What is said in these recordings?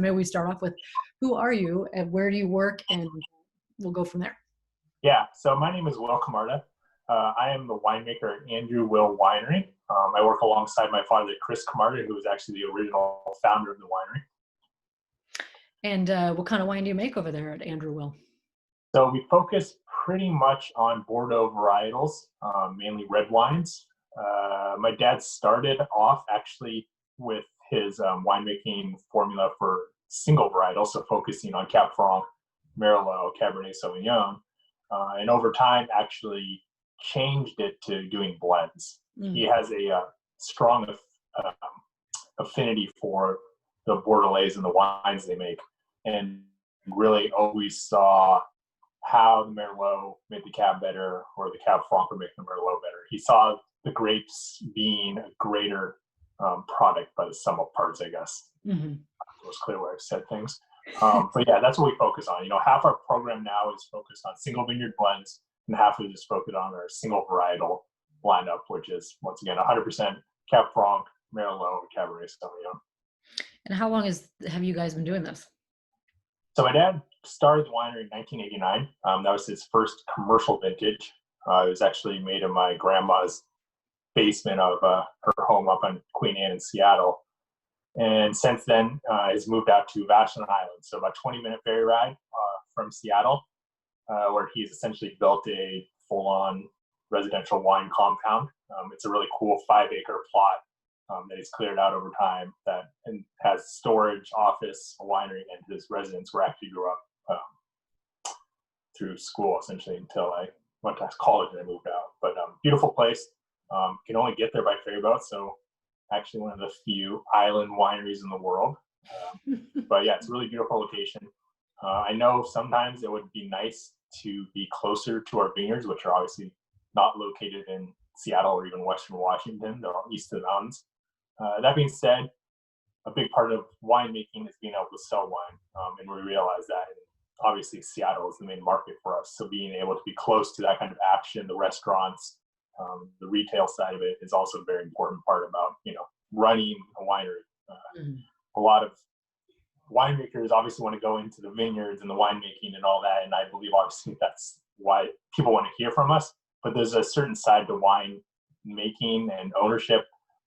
maybe we start off with, who are you and where do you work, and we'll go from there. Yeah, so my name is Will Camarda. I am the winemaker at Andrew Will Winery. I work alongside my father, Chris Camarda, who was actually the original founder of the winery. And what kind of wine do you make over there at Andrew Will? So we focus pretty much on Bordeaux varietals, mainly red wines. My dad started off actually with his winemaking formula for single varietals, so focusing on Cab Franc, Merlot, Cabernet Sauvignon, and over time actually changed it to doing blends. He has a strong affinity for the Bordelais and the wines they make, and really always saw how the Merlot made the Cab better, or the Cab Franc would make the Merlot better. He saw the grapes being a greater product by the sum of parts, I guess. Mm-hmm. It was clear where I said things. But yeah, that's what we focus on. Half our program now is focused on single vineyard blends, and half of it is focused on our single varietal lineup, which is, once again, 100% Cab Franc, Merlot, and Cabernet Sauvignon. And how long have you guys been doing this? So my dad started the winery in 1989. That was his first commercial vintage. It was actually made in my grandma's basement of her home up on Queen Anne in Seattle. And since then, he's moved out to Vashon Island, so about 20-minute ferry ride from Seattle, where he's essentially built a full-on residential wine compound. It's a really cool 5-acre plot that he's cleared out over time and has storage, office, a winery, and his residence where I actually grew up through school, essentially, until I went to college and I moved out. But beautiful place. Can only get there by ferry boat, so actually one of the few island wineries in the world. But yeah, it's a really beautiful location. I know sometimes it would be nice to be closer to our vineyards, which are obviously not located in Seattle or even Western Washington. They're east of the mountains. That being said, a big part of winemaking is being able to sell wine, and we realize that. And obviously, Seattle is the main market for us, so being able to be close to that kind of action, the restaurants, the retail side of it is also a very important part about running a winery. A lot of winemakers obviously want to go into the vineyards and the winemaking and all that, and I believe obviously that's why people want to hear from us. But there's a certain side to wine making and ownership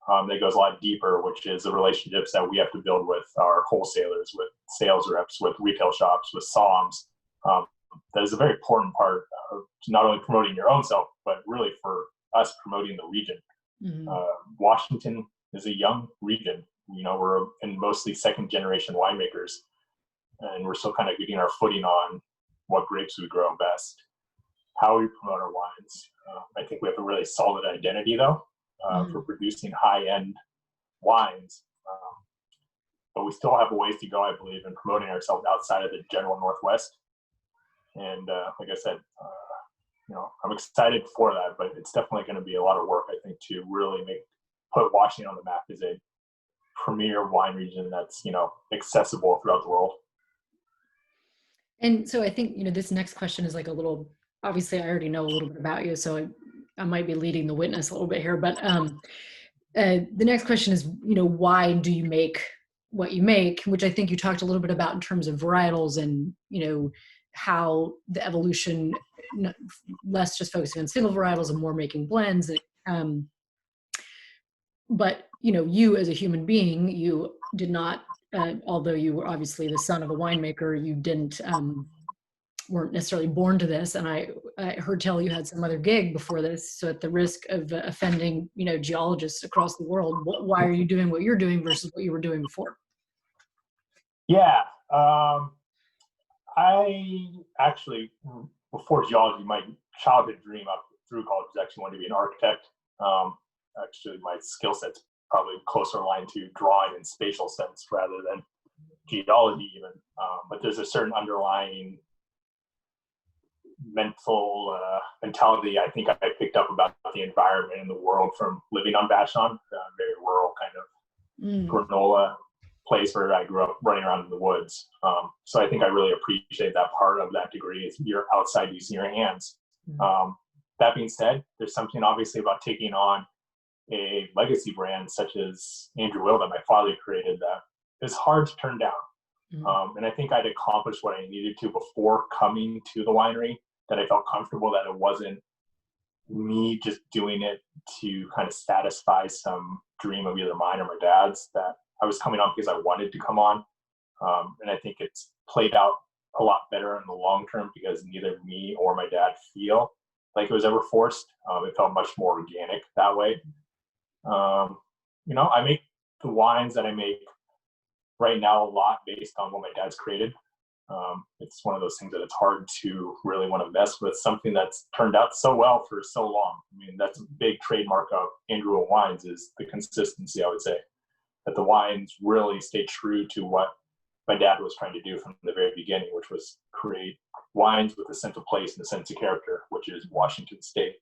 that goes a lot deeper, which is the relationships that we have to build with our wholesalers, with sales reps, with retail shops, with SOMs. That is a very important part of not only promoting your own self, but really for us promoting the region. Washington is a young region. We're in mostly second generation winemakers, and we're still kind of getting our footing on what grapes we grow best, how we promote our wines. I think we have a really solid identity though, for producing high-end wines. But we still have a ways to go, I believe, in promoting ourselves outside of the general Northwest. And like I said, I'm excited for that, but it's definitely going to be a lot of work, I think, to really put Washington on the map as a premier wine region that's, accessible throughout the world. And so I think, this next question is like a little, obviously I already know a little bit about you, so I might be leading the witness a little bit here, but the next question is, why do you make what you make, which I think you talked a little bit about in terms of varietals and, how the evolution, less just focusing on single varietals and more making blends. But, you as a human being, you did not, although you were obviously the son of a winemaker, you weren't necessarily born to this. And I heard tell you had some other gig before this. So at the risk of offending, geologists across the world, why are you doing what you're doing versus what you were doing before? Yeah. I actually, before geology, my childhood dream up through college was actually wanted to be an architect. Actually, my skill set's probably closer aligned to drawing in spatial sense rather than geology even. But there's a certain underlying mentality I think I picked up about the environment and the world from living on Vashon, a very rural kind of granola place where I grew up running around in the woods. So I think I really appreciate that part of that degree is you're outside using your hands. That being said, there's something obviously about taking on a legacy brand such as Andrew Will that my father created that is hard to turn down. And I think I'd accomplished what I needed to before coming to the winery, that I felt comfortable that it wasn't me just doing it to kind of satisfy some dream of either mine or my dad's, that I was coming on because I wanted to come on. And I think it's played out a lot better in the long term because neither me or my dad feel like it was ever forced. It felt much more organic that way. I make the wines that I make right now a lot based on what my dad's created. It's one of those things that it's hard to really want to mess with something that's turned out so well for so long. I mean, that's a big trademark of Andrew Will Wines, is the consistency, I would say, that the wines really stay true to what my dad was trying to do from the very beginning, which was create wines with a sense of place and a sense of character, which is Washington State.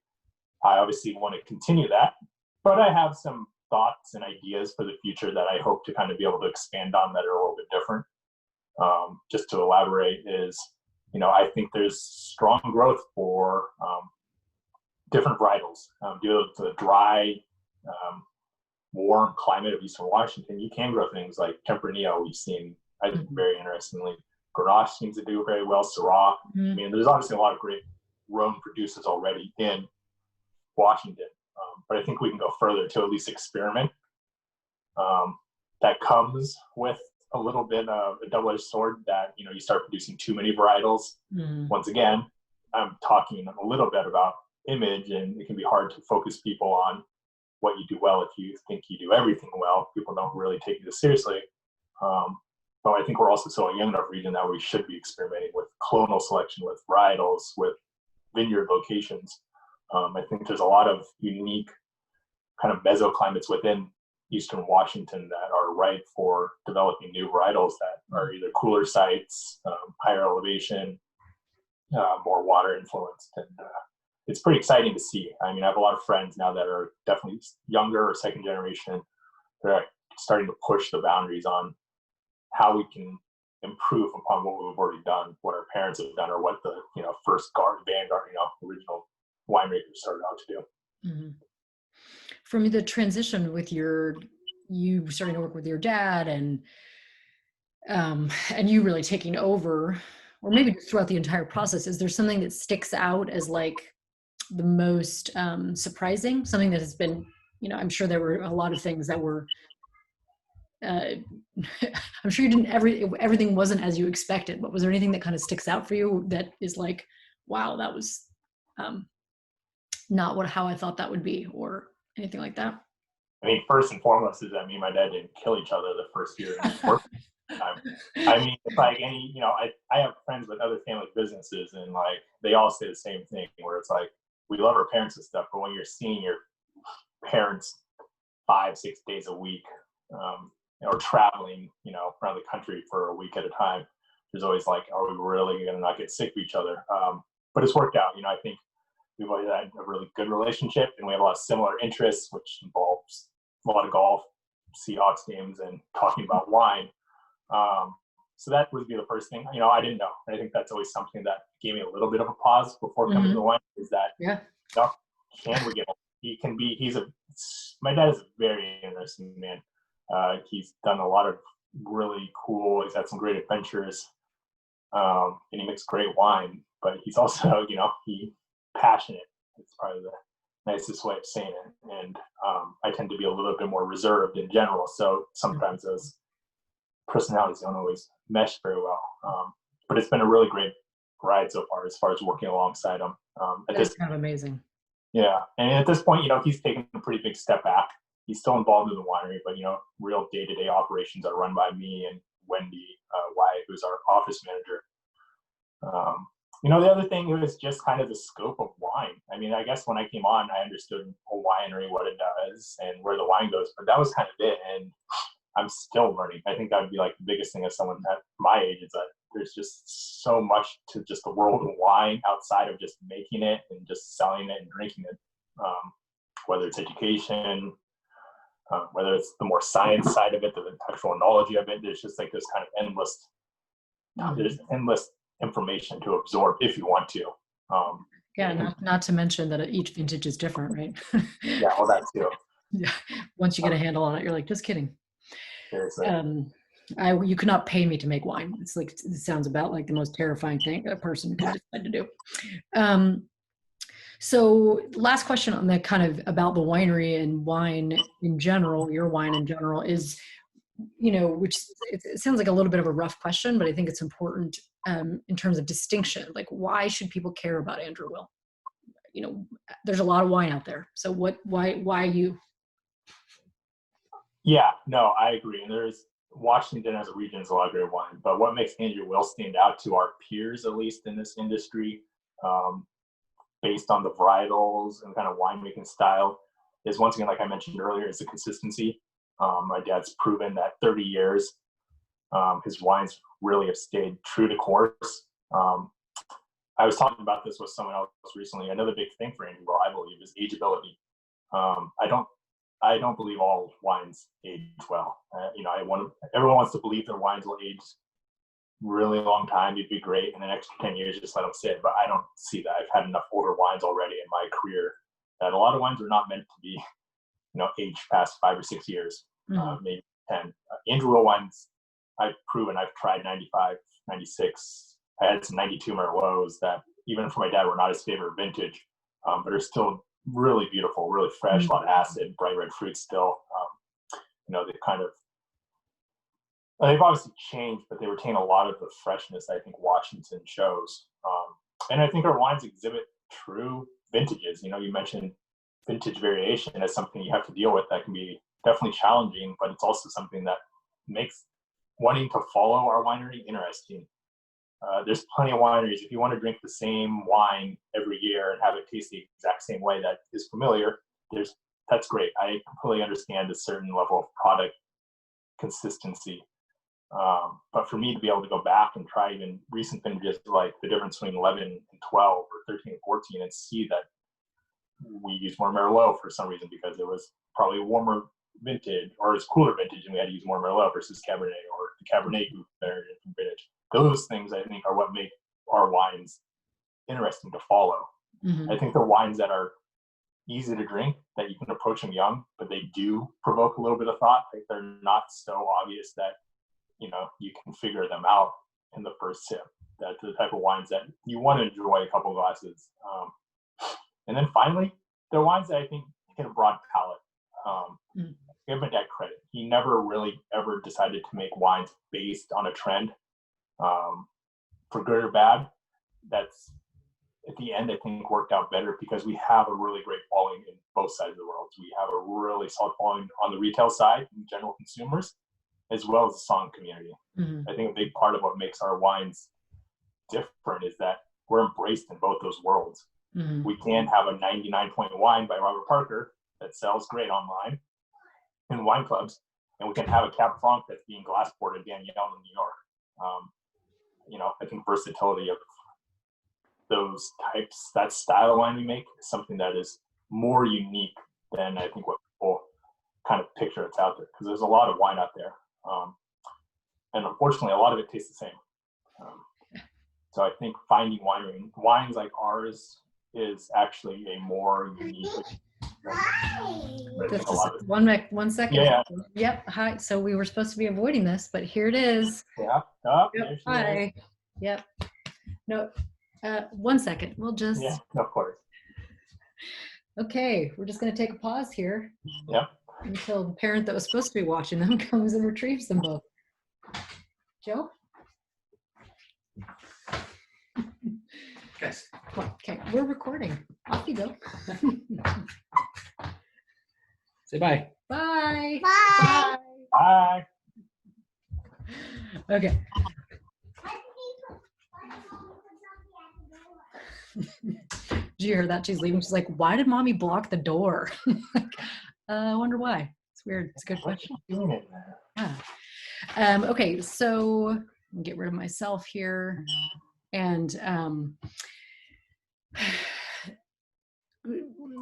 I obviously want to continue that, but I have some thoughts and ideas for the future that I hope to kind of be able to expand on that are a little bit different. Just to elaborate is, I think there's strong growth for different varietals. Due to the dry, warm climate of Eastern Washington, you can grow things like Tempranillo. We've seen, I think, very interestingly, Grenache seems to do very well, Syrah. I mean, there's obviously a lot of great Rhone producers already in Washington, but I think we can go further to at least experiment. That comes with a little bit of a double-edged sword that, you start producing too many varietals. Once again, I'm talking a little bit about image, and it can be hard to focus people on what you do well if you think you do everything well. People don't really take you seriously. But I think we're also still a young enough region that we should be experimenting with clonal selection, with varietals, with vineyard locations. I think there's a lot of unique kind of mesoclimates within Eastern Washington that are ripe for developing new varietals that are either cooler sites, higher elevation, more water influenced. And it's pretty exciting to see. I mean, I have a lot of friends now that are definitely younger or second generation. They're starting to push the boundaries on how we can improve upon what we've already done, what our parents have done, or what the first vanguard, original winemakers started out to do. For me, the transition with you starting to work with your dad and you really taking over, or maybe just throughout the entire process, is there something that sticks out as like the most surprising? Something that has been, I'm sure there were a lot of things that were I'm sure you didn't everything wasn't as you expected, but was there anything that kind of sticks out for you that is like, wow, that was not how I thought that would be, or anything like that? I mean, first and foremost is that me and my dad didn't kill each other the first year. I mean, it's like any, I have friends with other family businesses, and like they all say the same thing, where it's like, we love our parents and stuff, but when you're seeing your parents 5-6 days a week, or traveling, around the country for a week at a time, there's always like, are we really going to not get sick of each other? But it's worked out. I think we've always had a really good relationship, and we have a lot of similar interests, which involves a lot of golf, Seahawks games, and talking about wine. So that would be the first thing. I didn't know. And I think that's always something that gave me a little bit of a pause before coming to the wine, is that, can we get him? My dad is a very interesting man. He's done a lot of really cool, he's had some great adventures, and he makes great wine, but he's also, he's passionate. It's probably the nicest way of saying it. And I tend to be a little bit more reserved in general. So sometimes those personalities don't always mesh very well. But it's been a really great ride so far as working alongside him. That's kind of amazing. Yeah. And at this point, he's taken a pretty big step back. He's still involved in the winery, but, real day-to-day operations are run by me and Wendy Wyatt, who's our office manager. The other thing was just kind of the scope of wine. I mean, I guess when I came on, I understood a winery, what it does and where the wine goes, but that was kind of it. And I'm still learning. I think that would be like the biggest thing as someone at my age, is that there's just so much to just the world of wine outside of just making it and just selling it and drinking it. Whether it's education, whether it's the more science side of it, the actual knowledge of it, there's just like this kind of there's endless information to absorb if you want to. Not to mention that each vintage is different, right? Yeah, well, that too. Yeah. Once you get a handle on it, you're like, just kidding. Seriously. You could not pay me to make wine. It's like, it sounds about like the most terrifying thing a person could decide to do. So last question on that, kind of about the winery and wine in general, your wine in general, is, which it sounds like a little bit of a rough question, but I think it's important in terms of distinction. Like, why should people care about Andrew Will? There's a lot of wine out there. So why you? Yeah, no, I agree. And there's Washington as a region is a lot of great wine, but what makes Andrew Will stand out to our peers, at least in this industry, based on the varietals and kind of winemaking style, is once again, like I mentioned earlier, is the consistency. My dad's proven that 30 years, his wines really have stayed true to course. I was talking about this with someone else recently. Another big thing for Andrew Will, I believe, is ageability. I don't believe all wines age well. Everyone wants to believe their wines will age really long time. It'd be great in the next 10 years, just let them sit. But I don't see that. I've had enough older wines already in my career that a lot of wines are not meant to be, aged past 5 or 6 years, maybe 10. Andrew Will wines, I've proven, I've tried 95, 96. I had some 92 Merlots that, even for my dad, were not his favorite vintage, but are still really beautiful, really fresh, a lot of acid, bright red fruit still. They've obviously changed, but they retain a lot of the freshness I think Washington shows. And I think our wines exhibit true vintages. You mentioned vintage variation as something you have to deal with that can be definitely challenging, but it's also something that makes wanting to follow our winery interesting. There's plenty of wineries. If you want to drink the same wine every year and have it taste the exact same way that is familiar, that's great. I completely understand a certain level of product consistency. But for me to be able to go back and try even recent vintages, like the difference between 11 and 12 or 13 and 14, and see that we used more Merlot for some reason because it was probably a warmer vintage, or it's cooler vintage, and we had to use more Merlot versus Cabernet, or the Cabernet group there in vintage. Those things I think are what make our wines interesting to follow. I think the wines that are easy to drink, that you can approach them young, but they do provoke a little bit of thought. Like, they're not so obvious that you can figure them out in the first sip. That's the type of wines that you want to enjoy a couple of glasses. And then finally, the wines that I think get a broad palate. Give my dad credit. He never really ever decided to make wines based on a trend, for good or bad. That's, at the end, I think worked out better because we have a really great following in both sides of the world. We have a really solid following on the retail side and general consumers, as well as the song community. I think a big part of what makes our wines different is that we're embraced in both those worlds. We can have a 99-point wine by Robert Parker that sells great online in wine clubs, and we can have a Cab Franc that's being glass poured in Danielle in New York. I think versatility of those types, that style of wine we make, is something that is more unique than I think what people kind of picture it's out there, because there's a lot of wine out there. And unfortunately, a lot of it tastes the same. So I think finding wines like ours is actually a more unique. One second. Yeah. Yep. Hi. So we were supposed to be avoiding this, but here it is. Yeah. Oh, yep. Hi. Yep. No. 1 second. We'll just. Yeah. Of course. Okay. We're just going to take a pause here. Yep. Until the parent that was supposed to be watching them comes and retrieves them both. Joe? Yes. Okay, we're recording. Off you go. Say bye. Bye. Bye. Bye. Okay. Did you hear that? She's leaving. She's like, why did mommy block the door? I wonder why. It's weird. It's a good question. Yeah. Okay, so I'll get rid of myself here. And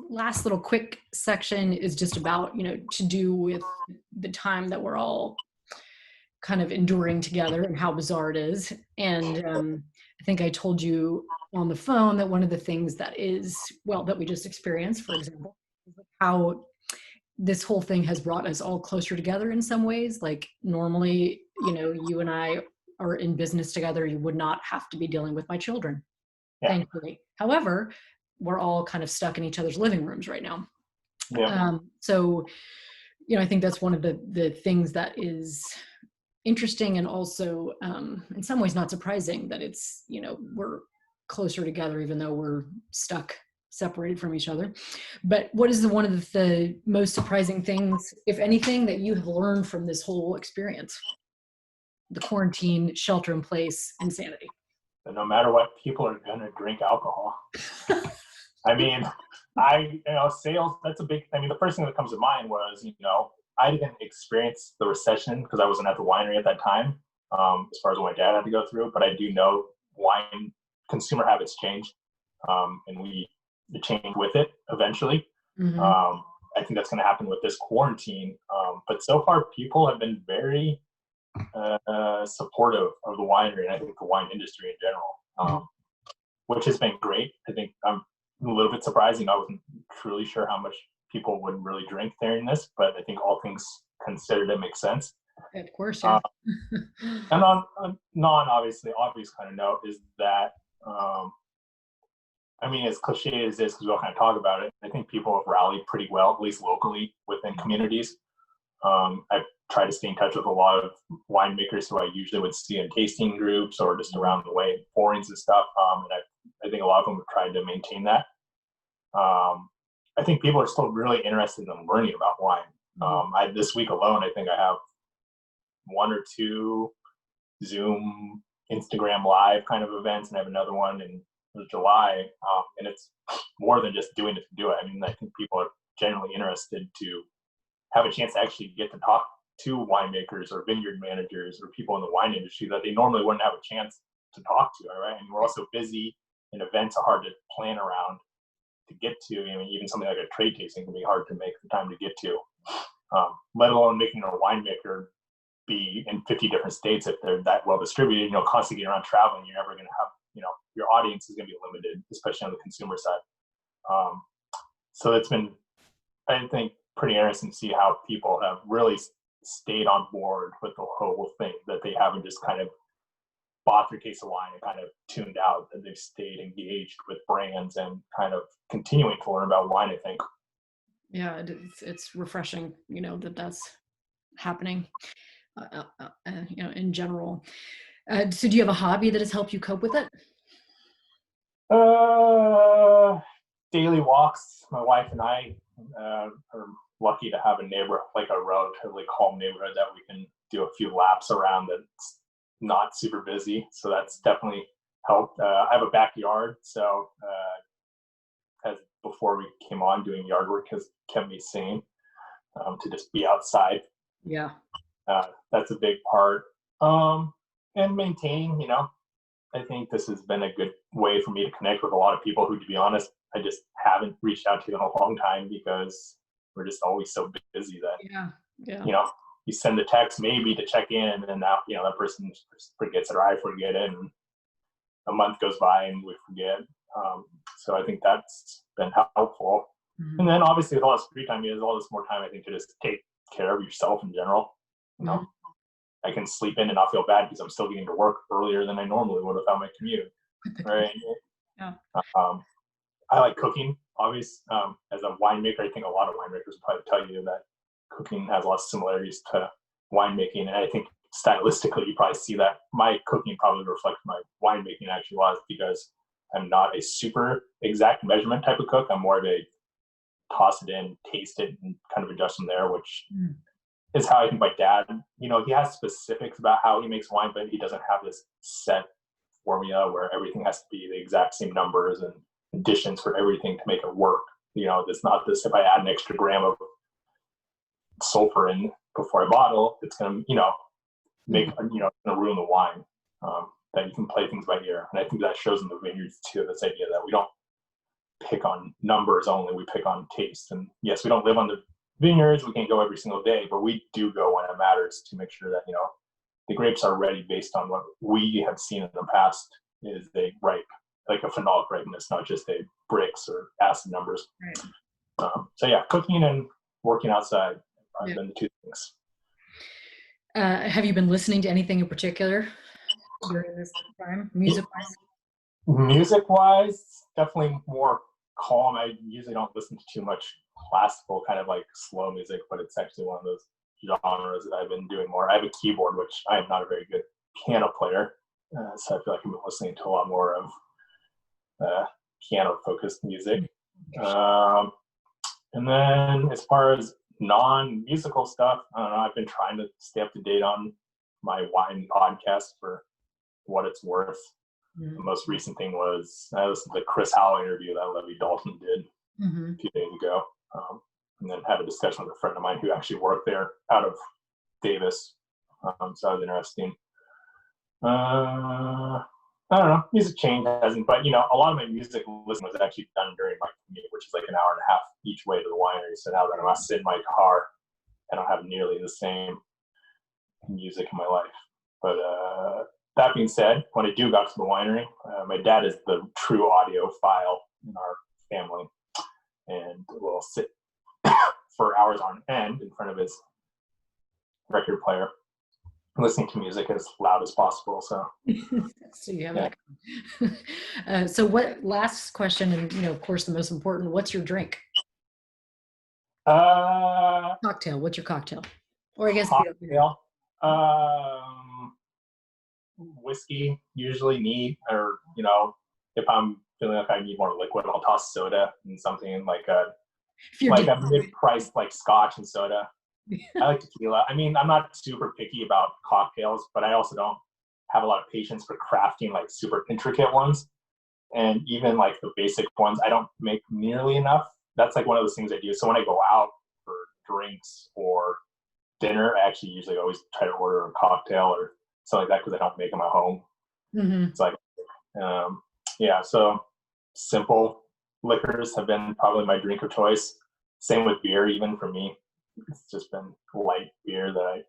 last little quick section is just about, to do with the time that we're all kind of enduring together and how bizarre it is. And I think I told you on the phone that one of the things that we just experienced, for example, is how this whole thing has brought us all closer together in some ways. Like, normally you and I are in business together, you would not have to be dealing with my children, Yeah. thankfully. However, we're all kind of stuck in each other's living rooms right now. Yeah. So, I think that's one of the things that is interesting, and also in some ways not surprising, that it's, we're closer together even though we're stuck separated from each other. But what is one of the most surprising things, if anything, that you have learned from this whole experience, the quarantine, shelter in place insanity? But no matter what, people are going to drink alcohol. I mean, sales, that's a big, the first thing that comes to mind was, I didn't experience the recession because I wasn't at the winery at that time, as far as what my dad had to go through, but I do know wine consumer habits change, and we change with it eventually. Mm-hmm. I think that's going to happen with this quarantine. But so far, people have been very supportive of the winery, and I think the wine industry in general, which has been great. I think I'm a little bit surprising. I wasn't truly sure how much people would really drink during this, but I think all things considered, it makes sense. Of course, yeah. And on obvious kind of note is that, as cliche as this, because we all kind of talk about it, I think people have rallied pretty well, at least locally within communities. I've tried to stay in touch with a lot of winemakers who I usually would see in tasting groups or just around the way, forums and stuff. And I think a lot of them have tried to maintain that. I think people are still really interested in learning about wine. This week alone, I think I have 1 or 2 Zoom, Instagram Live kind of events, and I have another one in July. And it's more than just doing it to do it. I think people are generally interested to have a chance to actually get to talk to winemakers or vineyard managers or people in the wine industry that they normally wouldn't have a chance to talk to, right? And we're also busy, and events are hard to plan around to get to. Even something like a trade tasting can be hard to make the time to get to, let alone making a winemaker be in 50 different states if they're that well distributed. Constantly around traveling, you're never going to have, your audience is going to be limited, especially on the consumer side. So it's been, I think, pretty interesting to see how people have really stayed on board with the whole thing, that they haven't just kind of bought their case of wine and kind of tuned out, that they've stayed engaged with brands and kind of continuing to learn about wine, I think. Yeah, it's refreshing, that's happening, in general. So do you have a hobby that has helped you cope with it? Daily walks. My wife and I are lucky to have a neighbor, like a relatively calm neighborhood that we can do a few laps around that's not super busy. So that's definitely helped. I have a backyard, so as before we came on, doing yard work has kept me sane, to just be outside. Yeah. That's a big part. And maintaining, I think this has been a good way for me to connect with a lot of people who, to be honest, I just haven't reached out to in a long time because we're just always so busy that, you send a text maybe to check in, and then now, that person forgets it, or I forget it, and a month goes by and we forget. So I think that's been helpful. Mm-hmm. And then obviously with all this free time, there's all this more time, I think, to just take care of yourself in general. Mm-hmm. I can sleep in and not feel bad because I'm still getting to work earlier than I normally would without my commute. Right. Yeah. I like cooking, obviously. As a winemaker, I think a lot of winemakers will probably tell you that cooking has a lot of similarities to winemaking. And I think stylistically, you probably see that my cooking probably reflects my winemaking actually was, because I'm not a super exact measurement type of cook. I'm more of a toss it in, taste it, and kind of adjust from there, which is how I think my dad, he has specifics about how he makes wine, but he doesn't have this set formula where everything has to be the exact same numbers and additions for everything to make it work. It's not this, if I add an extra gram of sulfur in before I bottle, it's going to, make, going to ruin the wine. That you can play things by ear. And I think that shows in the vineyards too, this idea that we don't pick on numbers only, we pick on taste. And yes, we don't live on the vineyards, we can't go every single day, but we do go when it matters to make sure that, the grapes are ready based on what we have seen in the past is they ripe, like a phenolic ripeness, not just a bricks or acid numbers. Right. So yeah, cooking and working outside have been the two things. Have you been listening to anything in particular during this time, music-wise? Music-wise, definitely more calm. I usually don't listen to too much classical, kind of like slow music, but it's actually one of those genres that I've been doing more. I have a keyboard, which I am not a very good piano player, so I feel like I've been listening to a lot more of piano-focused music. And then as far as non-musical stuff, I don't know, I've been trying to stay up to date on my wine podcast for what it's worth. The most recent thing was I listened to the Chris Howell interview that Levy Dalton did a few days ago, and then had a discussion with a friend of mine who actually worked there out of Davis. So that was interesting. I don't know, music change hasn't, but a lot of my music listening was actually done during my commute, which is like an hour and a half each way to the winery. So now that I'm sit in my car, I don't have nearly the same music in my life. But that being said, when I do go to the winery, my dad is the true audiophile in our family, and will sit for hours on end in front of his record player, listening to music as loud as possible. So, so you have that. So what, last question, and of course the most important, what's your drink? Cocktail. What's your cocktail? Or I guess cocktail. Whiskey, usually neat, or if I'm feeling like I need more liquid, I'll toss soda and something like a mid-priced like scotch and soda. I like tequila. I mean, I'm not super picky about cocktails, but I also don't have a lot of patience for crafting like super intricate ones. And even like the basic ones, I don't make nearly enough. That's like one of those things I do. So when I go out for drinks or dinner, I actually usually always try to order a cocktail or something like that because I don't make them at home. It's like, so simple liquors have been probably my drink of choice. Same with beer, even for me. It's just been light beer that I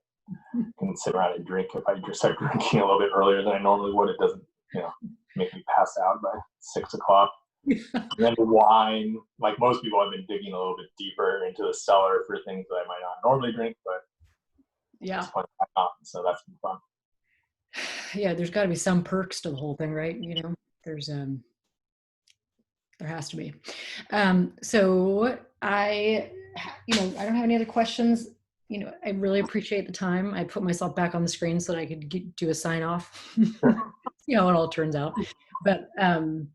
can sit around and drink. If I just start drinking a little bit earlier than I normally would, it doesn't, make me pass out by 6 o'clock. And then wine, like most people, I've been digging a little bit deeper into the cellar for things that I might not normally drink, but so that's been fun. Yeah, there's got to be some perks to the whole thing, right? There's there has to be. So I don't have any other questions. I really appreciate the time. I put myself back on the screen so that I could do a sign off. See how it all turns out. But I'll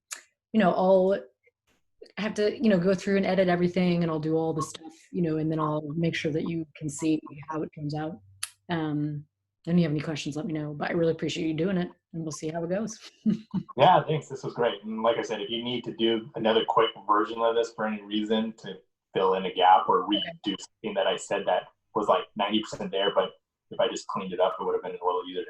have to go through and edit everything, and I'll do all the stuff, and then I'll make sure that you can see how it turns out. If you have any questions, let me know. But I really appreciate you doing it, and we'll see how it goes. Yeah, thanks. This was great. And like I said, if you need to do another quick version of this for any reason to fill in a gap or redo something that I said that was like 90% there, but if I just cleaned it up, it would have been a little easier to